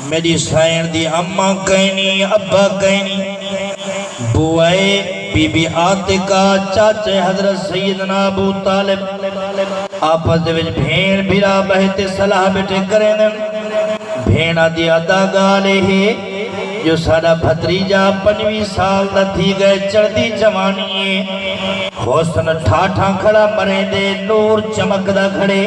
میری سائن دی اماں کہنی ابا کہنی بوائے بی بی آتکا چاچے حضرت سیدنا ابو طالب آپس دے وچ بھین بھیرا بہتے صلاح بیٹھے کریں دن بھینا دی ادا گالے ہے جو ساڑا بھتریجا 25 سال دا تھی گئے چڑھ دی جوانی حسن ٹھاٹھا کھڑا مرے دے نور چمک دا کھڑے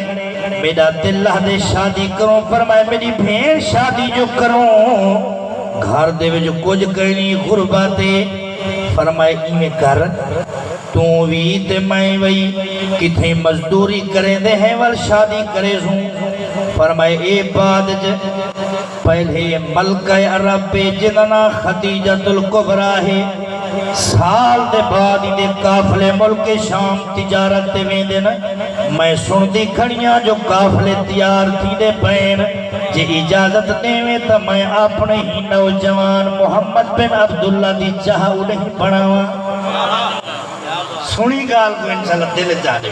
میرا دل دے شادی کروں فرمائے میری بھین شادی جو کروں گھر دے جو کچھ کرنی غرباتے فرمائے ایمیں کر تو وی تے میں وی کتھیں مزدوری کریں دے ہیں وال شادی کرے سوں فرمائے اے بعد پہلے ملکہ عرب پہ جننا خدیجۃ الکبریٰ ہے سال دے بعد دے کافلے ملک شام تجارت دے ویندے نا میں سن دی کھڑیاں جو کافلے تیار تھی دے پین جے اجازت دے میں تا میں اپنے ہی نوجوان محمد بن عبداللہ دی چاہ انہیں بڑھاواں سنی گال کو انشاءاللہ دل جانے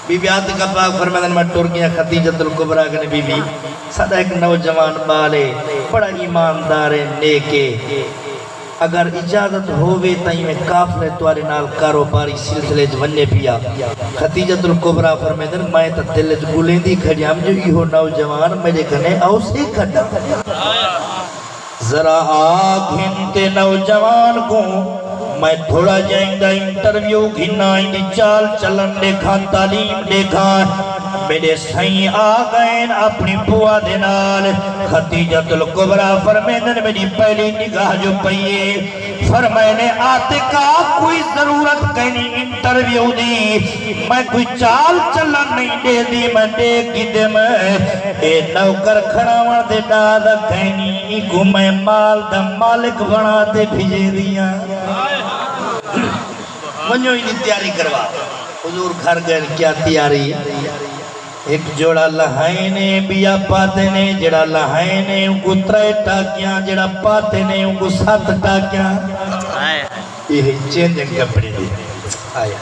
بی بی آتکا پاک فرمائدن میں ٹرکیاں خدیجۃ الکبریٰ کنے بی بی سادہ ایک نوجوان بالے بڑا ایماندار نیکے اگر اجازت ہوئے تائیں میں کافلے توارے نال کاروباری سلسلے جونے پیا خدیجۃ الکبریٰ فرمائدن میں تا دل گلیں دی کھڑیاں جو یہ نوجوان میرے کنے آؤ سے کھڑا ذرا آگھن تے نوجوان کو میں تھوڑا جائندہ انٹرویو گھنا اندی چال چلن دیکھا تعلیم دیکھا میرے سائیں آگئین اپنی بوا دینال خدیجۃ الکبریٰ فرمائدن میری پہلی نگاہ جو پئیے فرمائنے آتکا کوئی ضرورت کہنی انٹرویو دی میں کوئی چال چلن نہیں دے دی میں دیکھ گی دے میں اے نوکر کھڑاوڑ دے دادا کہنی کو میں مال دا مالک بنا دے بھیجے دیا منجو ہی تیاری کروا حضور گھر گئے کیا تیاری ایک جوڑا لہائنے بیا پاتے نے جڑا لہائنے ان کو 3 ٹاکیاں جڑا پاتے نے ان کو 7 ٹاکیاں یہ چینجنگ کپڑے دے آیا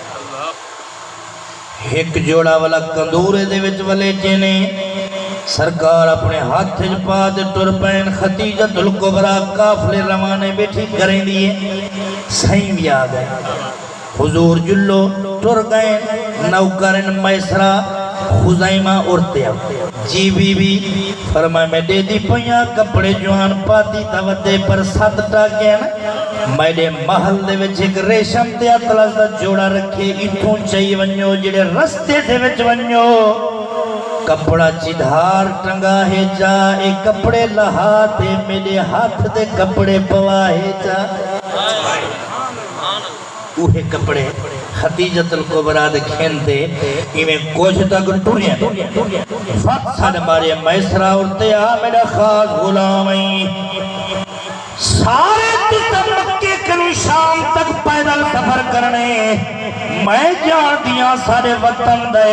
ایک جوڑا والا کندورے دے وچ والے جینے سرکار اپنے ہاتھ پا دے ٹرپین خدیجۃ الکبریٰ کافلے روانے بیٹھی کریں دیئے سائیں بھی آ گئے حضور جلو ٹر گئے نوکرن میسرہ خزائمہ اڑتے جی بی بی فرمائے میں دے دی پہیاں کپڑے جوان پاتی تودے پر 7 ٹاکیاں میرے محل دے وچ ایک ریشم تے اطلس دا جوڑا رکھے اتھوں چاہی ونیو جڑے رستے دے وچ ونیو کپڑا چدھار ٹنگا ہے جا ایک کپڑے لہاتے میرے ہاتھ دے کپڑے پوا ہے جا اوہے کپڑے خدیجۃ الکبریٰ دے کھینتے ایمیں کچھ تک ٹوریاں فتح مارے میسرہ اڑتے آ میرا خاص غلامیں سارے تُتا مکے کنو شام تک پیدل سفر کرنے میں جان دیا سارے وطن دے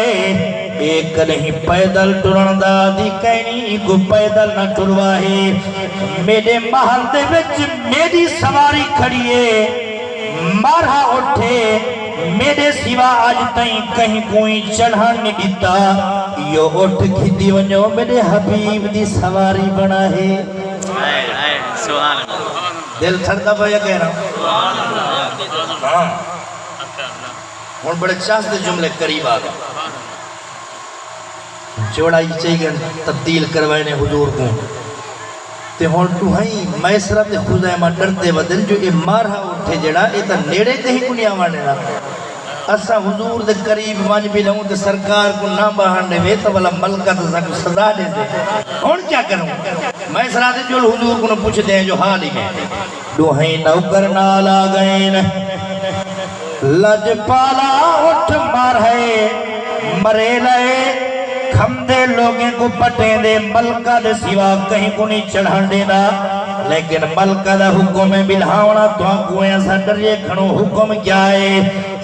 ایک نہیں پیدل ٹرن دا دی کہنی کو پیدل نہ ٹرواہے میرے محل دے وچ میری سواری کھڑیے مارہا اٹھے میرے سوا آج تائیں کہیں کوئی چڑھان نہیں دیتا یہ اٹھ کھتی ونجو میرے حبیب دی سواری بنا ہے دل تھڑتا بھایا کہنا اور بڑے چاس دے جملے قریب آگا جوڑا ہی چاہیے تبدیل کروائنے حضور کو تے ہون تو ہائی میسرہ تے خزائمہ ڈرتے بدل جو اے مارہا اٹھے جڑا اے تا نیڑے تے ہی کنیا مانے نا اسا حضور دے قریب مانج بھی لہوں تے سرکار کو نہ باہرنے وے تا والا ملکہ تا سا کو سزا دے دے ہون کیا کروں میسرہ تے جو حضور کو نہ پوچھ دیں جو حال ہی میں دو ہائی نوکر نال آگئین لج پالا اٹھ مار ہے مرے لئے کھمدے لوگیں کو پٹیں دے ملکہ دے سوا کہیں کو نہیں چڑھان دینا لیکن ملکہ دا حکم بلہاونا تو آنکویں ایسا ڈریے کھنو حکم کیا ہے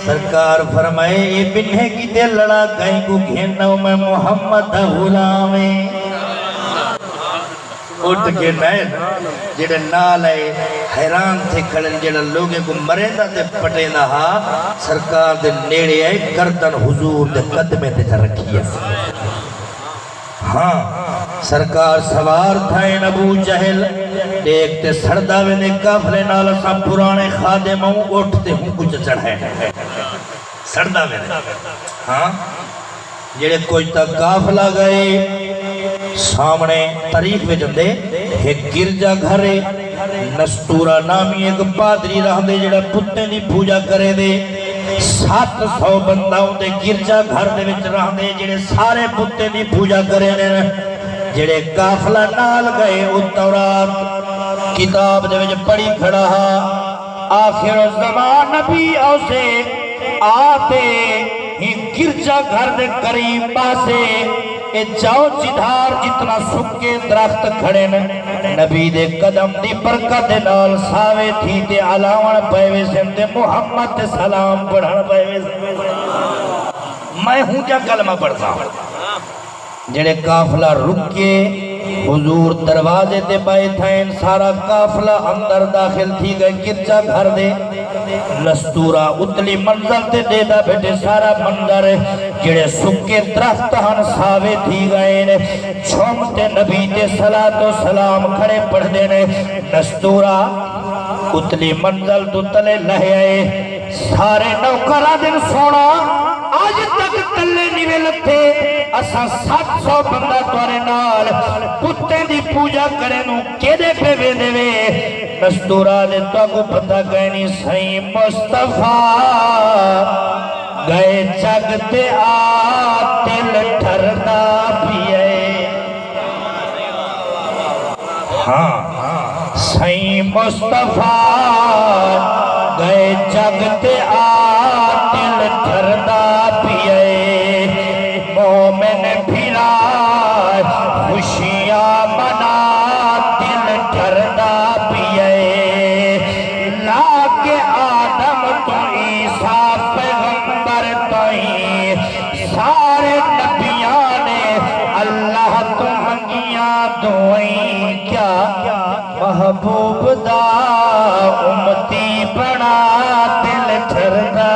سرکار فرمائے اے بنہیں کی دے لڑا کہیں کو گھنو میں محمد غلامیں اٹھ کے نائن جڑے نال آئے حیران تھے کھڑن جڑا لوگیں کو مریندہ تے پٹیں دہا سرکار دے نیڑے آئے گردن حضور دے قدمے تے رکھیا ہاں سرکار سوار تھائیں ابو جہل دیکھتے سڑدا ویندے کافلے نال اساں پرانے خادم اٹھتے ہوں کچھ چڑھے سڑدا ویندے ہاں جڑے کوئی تک کافلہ گئے سامنے تاریخ میں جندے ایک گرجا گھرے نستورہ نامی ایک پادری رہ دے جڑا پتے دی پوجا کرے دے 700 بندہ دے گرجا گھر دے وچ رہ دے جڑے سارے پتے دی پوجا کرے دے جڑے کافلہ نال گئے او تورات کتاب دے وچ پڑھی کھڑا آخر الزمان نبی اوسے آتے ہی گرجا گھر دے قریب پاسے اے جاؤ چدھار جتنا سکے درخت کھڑے نبی دے قدم دی برکت دے نال ساوے تھی تے علاوان پہوے سے محمد تے سلام پڑھن پہوے سے میں ہوں کیا کلمہ پڑھتا ہوں جڑے کافلہ رکے حضور دروازے تے پائے تھائیں سارا کافلہ اندر داخل تھی گئے گرجا گھر دے نستورہ اتلی منظر تے دیدہ بیٹے سارا منظر جڑے سکے درخت ہن ساوے تھی گئے چھومتے نبی تے صلاة و سلام کھڑے پڑھ دینے نستورہ اتلی منظر تو تلے لہے آئے سارے نوکرہ دن سونا آج تک تلے نیوے لتے اساں 700 بندہ توارے نال پتے دی پوجا کرے نو کیدے پہ وے دے وے نستورہ دے تو کو پتہ گئنی سہی مصطفیٰ گئے جگتے آتل ٹھرنا پیئے ہاں سہی مصطفیٰ گئے جگتے آتل ٹھرنا پیئے مومن بھیرا خوشیاں منا دل ٹھرنا پیئے لاکے آدم تو عیسیٰ پیغمبر تائیں سارے نبیاں نے اللہ تو منگیاں دعائیں کیا محبوب دا امتی بنا دل ٹھرنا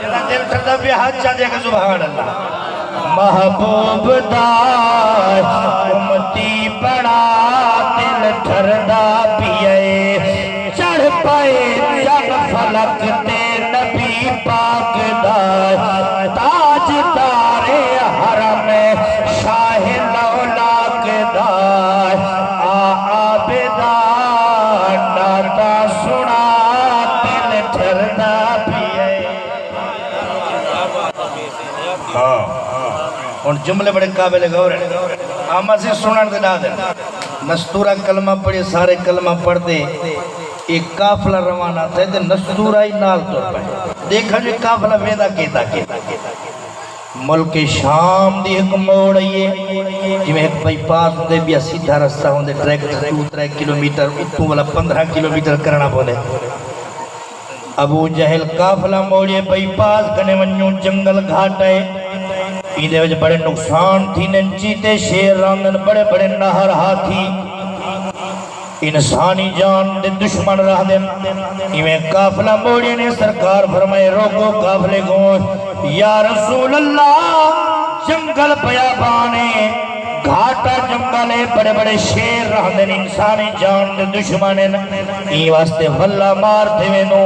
دل ٹھرنا پہ ہاتھ چاہ دے گا سبحان اللہ محبوب دا امتی بڑا دل ٹھردا پیئے چڑھ پائے جگ فلک تے نبی پاک دا تاج دارے حرم شاہ لولاک دا آبدا ناتا سنا دل ٹھردا پیئے اور جملے بڑے قابل غور ہیں آمہ سے سنن دے نہ دے نستورہ کلمہ پڑھے سارے کلمہ پڑھ دے ایک کافلہ روانہ تھے دے نستورہ ہی نال طور پہ دیکھا جو کافلہ ویدہ کیتا ملک شام دی ایک موڑ آئیے جی میں ایک بائی پاس دے بھی سیدھا رستہ ہوں دے ٹریک 2-3 کلومیٹر اتوں والا 15 کلومیٹر کرنا پڑے ابو جہل کافلہ موڑے بائی پاس گنے ونیوں جنگل گھاٹ ہے ایدے وجہ بڑے نقصان تھی چیتے شیر راندن بڑے بڑے نہر ہاتھی انسانی جان دے دشمن رہ دیں ایویں کافلہ موڑی نے سرکار فرمائے روکو کافلے کو یا رسول اللہ جنگل بیابانے گھاٹا جنگلے بڑے بڑے شیر رہ دیں انسانی جان دے دشمن ای واسطے واللہ مارتے میں نو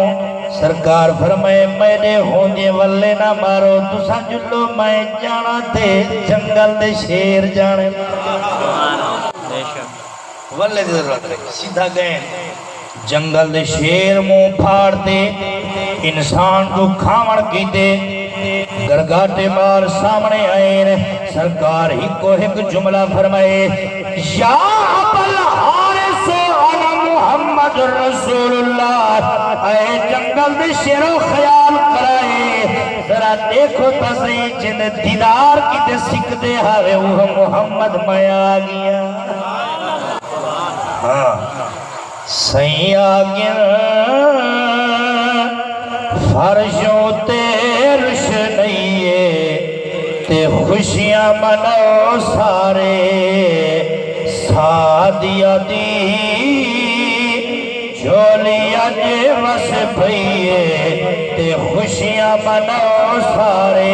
سرکار فرمائے میرے ہوندے واللے نہ مارو تسا جلو میں جانا تے جنگل دے شیر جانے واللے دی ضرورت رہے سیدھا گئے جنگل دے شیر منہ پھاڑ دے انسان کو کھاون کی دے گرگاٹے مار سامنے آئے سرکار ہی کو ایک جملہ فرمائے یا ابل حارث انا محمد رسول اللہ اے جنگل دے شیرو خیال کرائے ذرا دیکھو تسیں جن دیدار کی دے سکھ دے ہارے وہ محمد میں آگیا سہی آگیا فرشوں تے روشنیے تے خوشیاں منو سارے سادیا دی جھولیا جے وس بھئیے تے خوشیاں منو سارے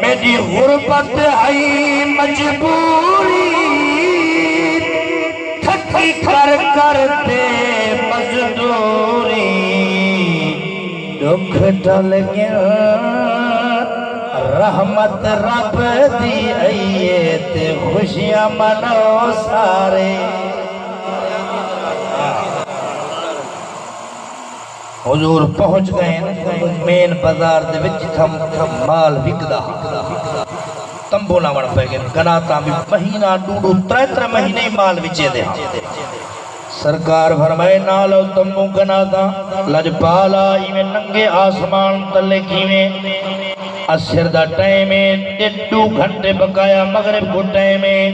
میری غربت آئی مجبوری تھکی کر کرتے مزدوری دکھ ڈل گیا رحمت رب دی آئیے تے خوشیاں منو سارے حضور پہنچ گئے مین بازار دے وچ مال وکدا تمبو لاون پے گئے کناتا بھی مہینہ ڈوڈو ترے مہینے مال وچے دے سرکار فرمائے نالو تمبو کناتا لجپالا ایویں ننگے آسمان تلے کیویں اسر دا ٹائمیں 2 گھنٹے بقایا مغرب کو ٹائمیں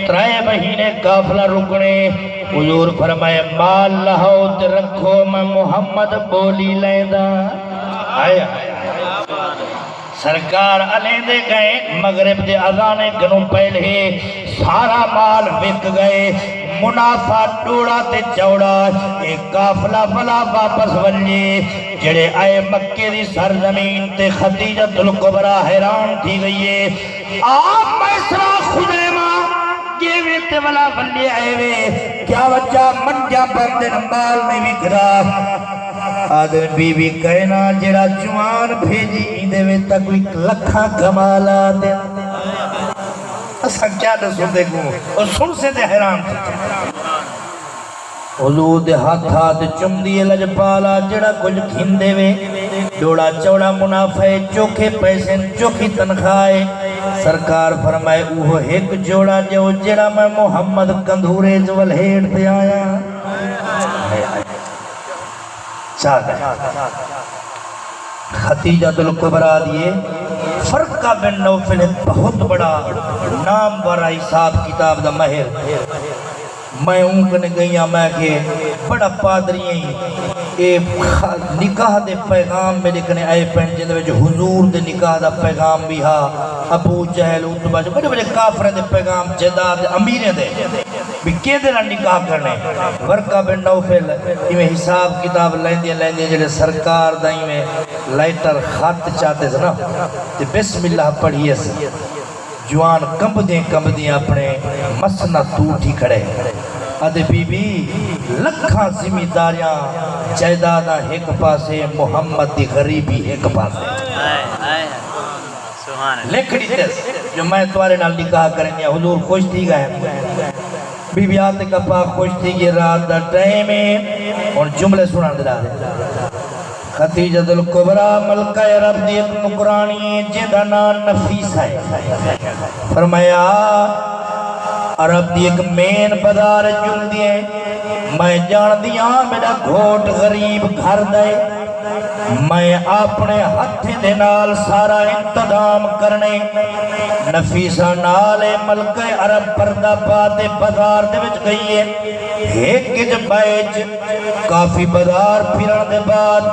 3 مہینے قافلہ رکنے حضور فرمائے مال لہو تے رکھو میں محمد بولی لیندہ آیا سرکار علیہ دے گئے مغرب دے اذانے گنوں پہلے سارا مال وک گئے منافع ڈوڑا تے چوڑا ایک قافلہ فلا واپس ونجے جڑے آئے مکے دی سرزمین تے خدیجۃ الکبریٰ حیران تھی گئی ہے آپ میسرہ خزیمہ یہ تے والا ونجے آئے وے کیا وجہ منجا بندن مال میں وکرا آدھر بی بی کہنا جڑا جوان بھیجی دے وے تک کوئی لکھاں کمالا دے اسا کیا دسو دیکھوں اور سن سے دے حیران تھے حضور دے ہاتھ چم دیے لجپالا جڑا کچھ کھندے وے جوڑا چوڑا منافع چوکھے پیسے چوکھی تنخواہ سرکار فرمائے اوہ ایک جوڑا جو جڑا میں محمد کندھورے جول ہیٹ دے آیا چاہتا ہے خدیجۃ الکبریٰ دیئے فرقہ بن نوفل بہت بڑا نام ورہ حساب کتاب دا مہر میں اونکنے گئیاں میں کہ بڑا پادری ہیں نکاح دے پیغام میں لکھنے آئے پہن جندے میں جو حضور دے نکاح دا پیغام بھی ہا ابو جہل اتبا جو بڑے بڑے کافرے دے پیغام جداد امیرے دے بھی کیا دینا نکاح کرنے ورقہ بن نوفل میں حساب کتاب لیندے جڑے سرکار دائیں میں لائٹر خط چاہتے سے نا بسم اللہ پڑھئے سے جوان کمب دیں اپنے مسنہ ٹوٹی کھڑے ادھے بی بی لکھاں ذمہ داریاں جائیداداں ایک پاسے محمد دی غریبی ایک پاسے لکھڑی تیس جو میں توارے نال نکاح کریں گے حضور خوش تھی گئے بی بی آتے کا پاک خوش تھی گئے رات دا ٹائم میں اور جملے سنان دے رہا خدیجۃ الکبریٰ ملکہ رب دی نکرانی جیدہ نام نفیس ہے فرمایا عرب دی ایک مین بدار جل دیئے میں جان دیا میرا گھوٹ غریب گھر دے میں اپنے ہاتھ دے نال سارا انتظام کرنے نفیسہ نالے ملکہ عرب پردہ پاتے بازار دے وچ گئی ہے ایک کج بیج کافی بازار پھرن دے بعد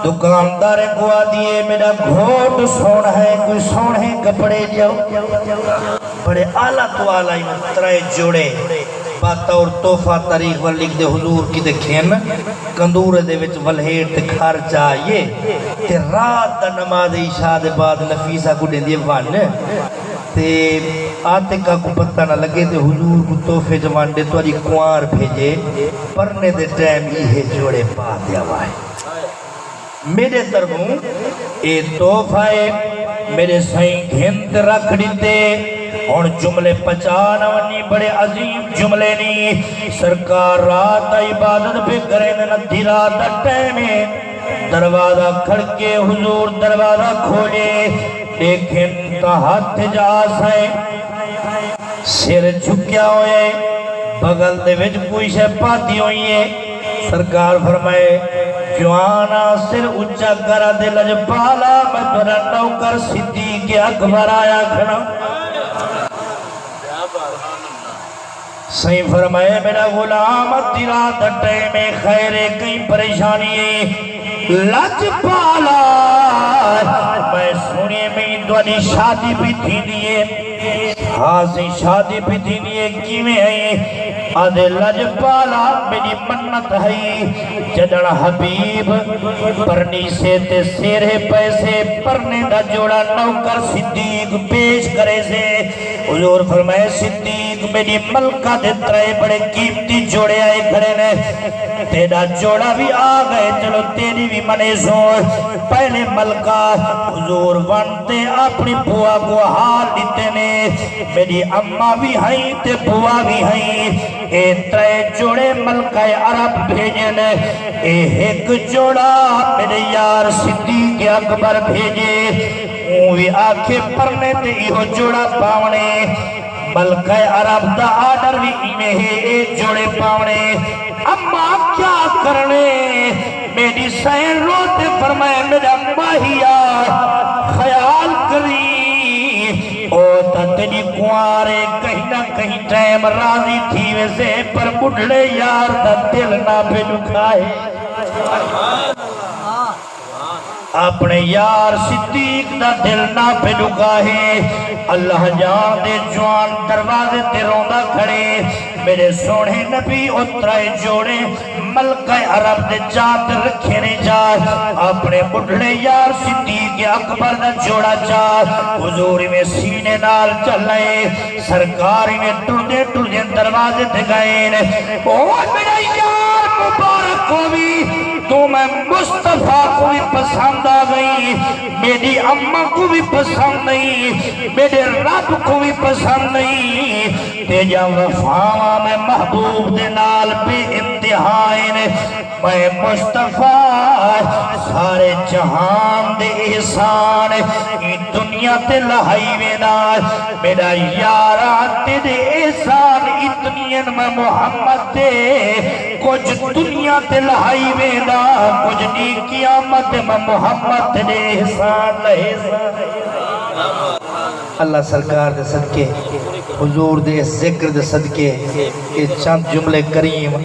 دکاندار کو آدھیے میرا گھوٹ سونا ہے کوئی سونے کپڑے جاؤ بڑے آلہ تو آلہ ہی میں ترائے جوڑے باتا اور توفہ تاریخ ور لکھ دے حضور کی دیکھیں کندور دے وچ ولہیٹ کھار چاہیے تے رات دا نماز عشاء دے بعد نفیسہ کو دیں دیے وان تے آتے کا کو پتہ نہ لگے تے حضور کو توفے جوان دے تو آجی کوار بھیجے پرنے دے ٹائم یہ جوڑے پا دیا وائے میرے طرفوں اے توفہ میرے سائیں گھنت رکھ دیتے اور جملے پچانا ونی بڑے عظیم جملے نی سرکار رات عبادت پہ کریں ندھی رات ٹائمیں دروازہ کھڑکے حضور دروازہ کھولے لیکن تا ہاتھ جا سائے سر جھکیا ہوئے بغل دے وچ کوئی شے پاتی ہوئی ہے سرکار فرمائے جوانا سر اچھا کرا دے لجپالا میں ترہ نوکر صدیق اکبر آیا کھڑا صحیح فرمائے میرا غلام تیرا دٹے میں خیرے کئی پریشانی لجپالا میں سنے میں دوانی شادی بھی تھی دیئے ہاں سے شادی بھی تھی دیئے کی میں آئے آدھے لجپالا میری منت ہے جدن حبیب پرنی سے تے سیرے پیسے پرنے دا جوڑا نوکر صدیق پیش کرے سے حضور فرمائے صدیق میری ملکہ دے ترے بڑے قیمتی جوڑے آئے کھڑے نے تیرا جوڑا بھی آگئے چلو تیری بھی منے سوئے پہلے ملکہ حضور وانتے اپنی بوا کو حال دیتے نے میری اممہ بھی ہیں تے بوا بھی ہیں اے ترے جوڑے ملکہ عرب بھیجن اے ایک جوڑا میرے یار صدیق اکبر بھیجے اوہی آنکھیں پرنے تے ایہو جوڑا پاونے ملکہ عرب دا آڈر بھی ایمیں ہے اے جوڑے پاونے اما کیا کرنے میری سین روتے فرمائے میرا ماہیا خیال کری او تا تیری کوارے کہیں نہ کہیں ٹائم راضی تھی ویسے پر بڑھڑے یار دا دل نہ پہ دکھائے اپنے یار صدیق دا دل نہ پہ دکھائے اللہ جان دے جوان دروازے تے روندہ کھڑے میرے سونے نبی اترائے جوڑے ملکہ عرب دے جات رکھے نے جات اپنے بڑھڑے یار صدیق اکبر دا جوڑا جات حضوری میں سینے نال چلائے سرکاری میں ٹردے دروازے تے گئے او میرا یار مبارک کو بھی تو میں مصطفیٰ کو بھی پسند آ گئی میری اممہ کو بھی پسند نہیں میرے رب کو بھی پسند نہیں تیجا وفا میں محبوب دے نال بے امتحان میں مصطفیٰ سارے جہان دے احسان دنیا تے لہائی میں نال میرا یاران تے دے احسان اتنین میں محمد دے کچھ دنیا تے لہائی میں نال کچھ نہیں قیامت میں محمد دے احسان لہے اللہ سرکار دے صدقے حضور دے ذکر دے صدقے یہ چند جملے کریم